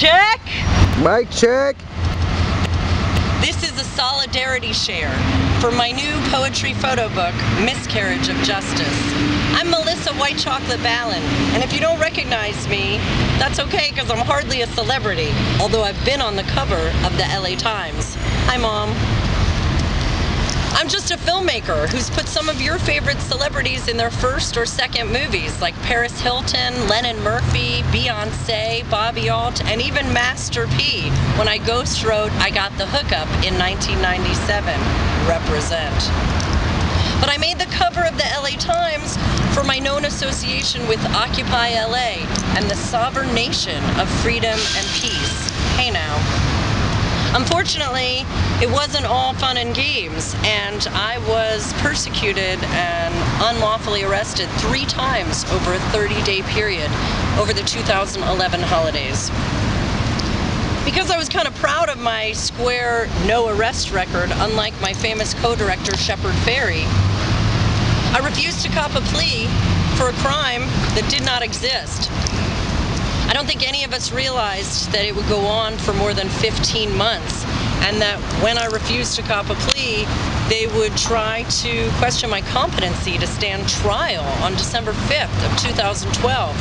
check! Mic check! This is a solidarity share for my new poetry photo book, Miscarriage of Justice. I'm Melissa White Chocolate Balin, and if you don't recognize me, that's okay because I'm hardly a celebrity, although I've been on the cover of the LA Times. Hi, Mom. I'm just a filmmaker who's put some of your favorite celebrities in their first or second movies, like Paris Hilton, Lennon Murphy, Beyonce, Bobby Alt, and even Master P when I ghost wrote I Got the Hookup in 1997. Represent. But I made the cover of the LA Times for my known association with Occupy LA and the sovereign nation of freedom and peace. Hey now. Unfortunately, it wasn't all fun and games, and I was persecuted and unlawfully arrested 3 times over a 30-day period over the 2011 holidays. Because I was kind of proud of my square no arrest record, unlike my famous co-director Shepard Fairey, I refused to cop a plea for a crime that did not exist. I don't think any of us realized that it would go on for more than 15 months, and that when I refused to cop a plea, they would try to question my competency to stand trial on December 5th of 2012,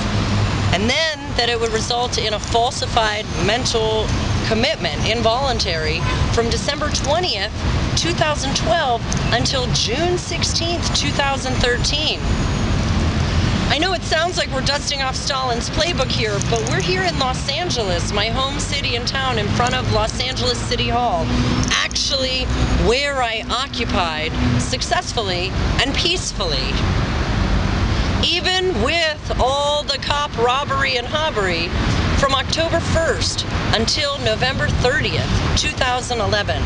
and then that it would result in a falsified mental commitment, involuntary, from December 20th, 2012 until June 16th, 2013. I know it sounds like we're dusting off Stalin's playbook here, but we're here in Los Angeles, my home city and town, in front of Los Angeles City Hall, actually where I occupied successfully and peacefully. Even with all the cop robbery and hobbery from October 1st until November 30th, 2011.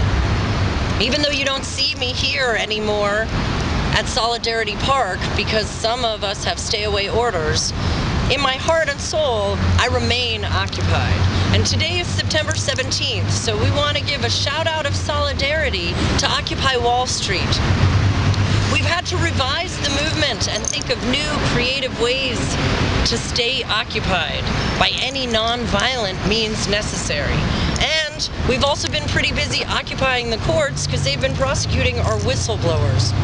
Even though you don't see me here anymore at Solidarity Park because some of us have stay-away orders, in my heart and soul, I remain occupied. And today is September 17th, so we want to give a shout-out of solidarity to Occupy Wall Street. We've had to revise the movement and think of new, creative ways to stay occupied by any non-violent means necessary. And we've also been pretty busy occupying the courts because they've been prosecuting our whistleblowers.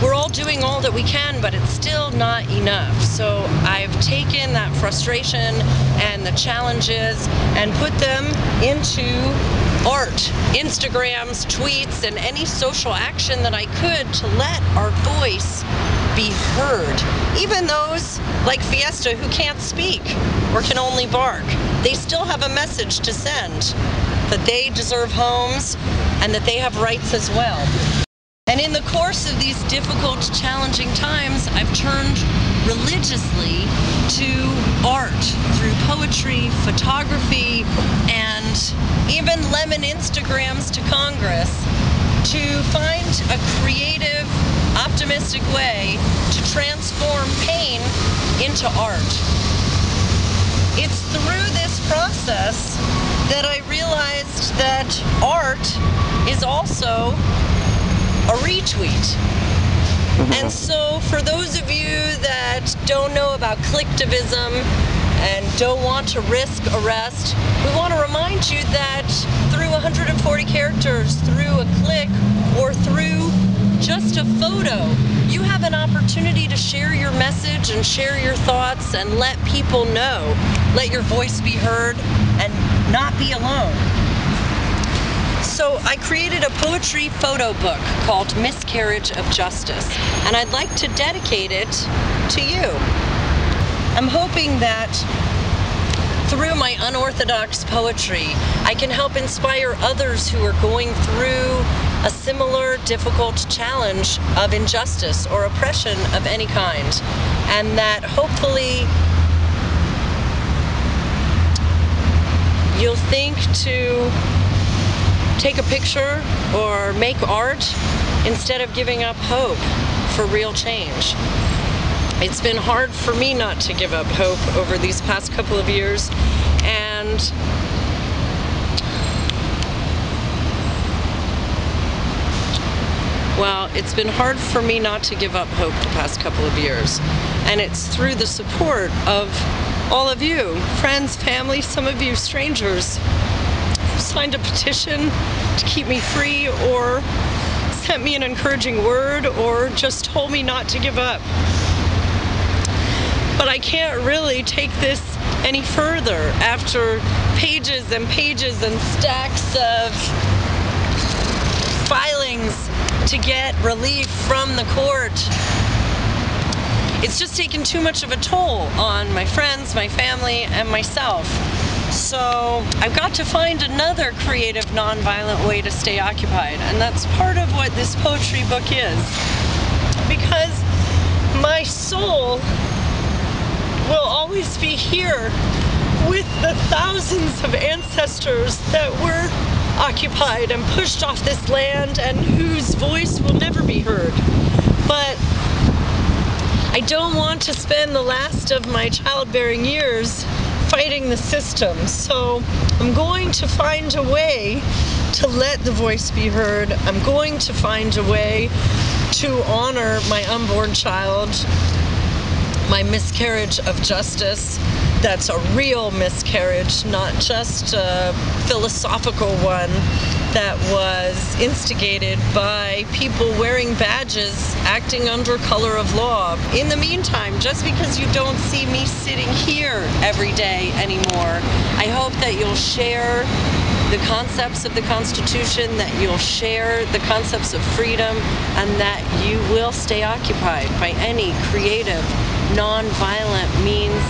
We're all doing all that we can, but it's still not enough. So I've taken that frustration and the challenges and put them into art, Instagrams, tweets, and any social action that I could to let our voice be heard. Even those like Fiesta who can't speak or can only bark. They still have a message to send, that they deserve homes and that they have rights as well. And in the course of these difficult, challenging times, I've turned religiously to art through poetry, photography, and even lemon Instagrams to Congress to find a creative, optimistic way to transform pain into art. It's through this process that I realized that art is also a retweet. And so for those of you that don't know about clicktivism and don't want to risk arrest, we want to remind you that through 140 characters, through a click, or through just a photo, you have an opportunity to share your message and share your thoughts and let people know. Let your voice be heard and not be alone. So I created a poetry photo book called Miscarriage of Justice, and I'd like to dedicate it to you. I'm hoping that through my unorthodox poetry, I can help inspire others who are going through a similar difficult challenge of injustice or oppression of any kind, and that hopefully you'll think to take a picture or make art instead of giving up hope for real change. It's been hard for me not to give up hope over these past couple of years, and well, it's been hard for me not to give up hope the past couple of years, and it's through the support of all of you, friends, family, some of you strangers, who signed a petition to keep me free, or sent me an encouraging word, or just told me not to give up. But I can't really take this any further after pages and pages and stacks of filings to get relief from the court. It's just taken too much of a toll on my friends, my family, and myself. So I've got to find another creative, nonviolent way to stay occupied, and that's part of what this poetry book is. Because my soul will always be here with the thousands of ancestors that were occupied and pushed off this land and whose voice will never be heard. But I don't want to spend the last of my childbearing years fighting the system, so I'm going to find a way to let the voice be heard. I'm going to find a way to honor my unborn child, my miscarriage of justice. That's a real miscarriage, not just a philosophical one that was instigated by people wearing badges, acting under color of law. In the meantime, just because you don't see me sitting here every day anymore, I hope that you'll share the concepts of the Constitution, that you'll share the concepts of freedom, and that you will stay occupied by any creative, non-violent means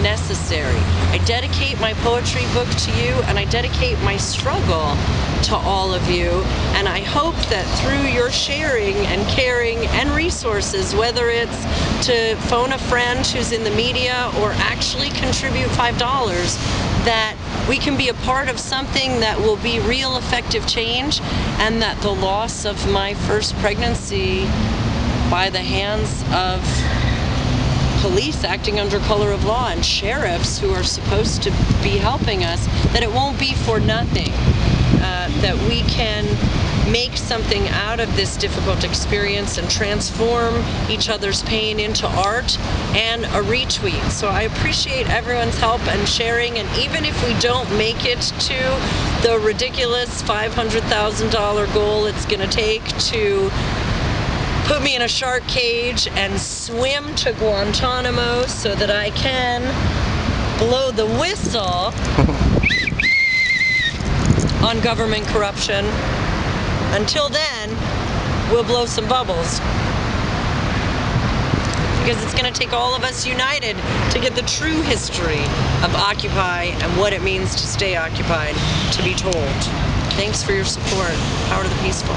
necessary. I dedicate my poetry book to you, and I dedicate my struggle to all of you, and I hope that through your sharing and caring and resources, whether it's to phone a friend who's in the media or actually contribute $5, that we can be a part of something that will be real effective change, and that the loss of my first pregnancy by the hands of police acting under color of law and sheriffs who are supposed to be helping us, that it won't be for nothing, that we can make something out of this difficult experience and transform each other's pain into art and a retweet. So I appreciate everyone's help and sharing, and even if we don't make it to the ridiculous $500,000 goal it's going to take to put me in a shark cage and swim to Guantanamo so that I can blow the whistle on government corruption. Until then, we'll blow some bubbles. Because it's going to take all of us united to get the true history of Occupy and what it means to stay occupied to be told. Thanks for your support. Power to the peaceful.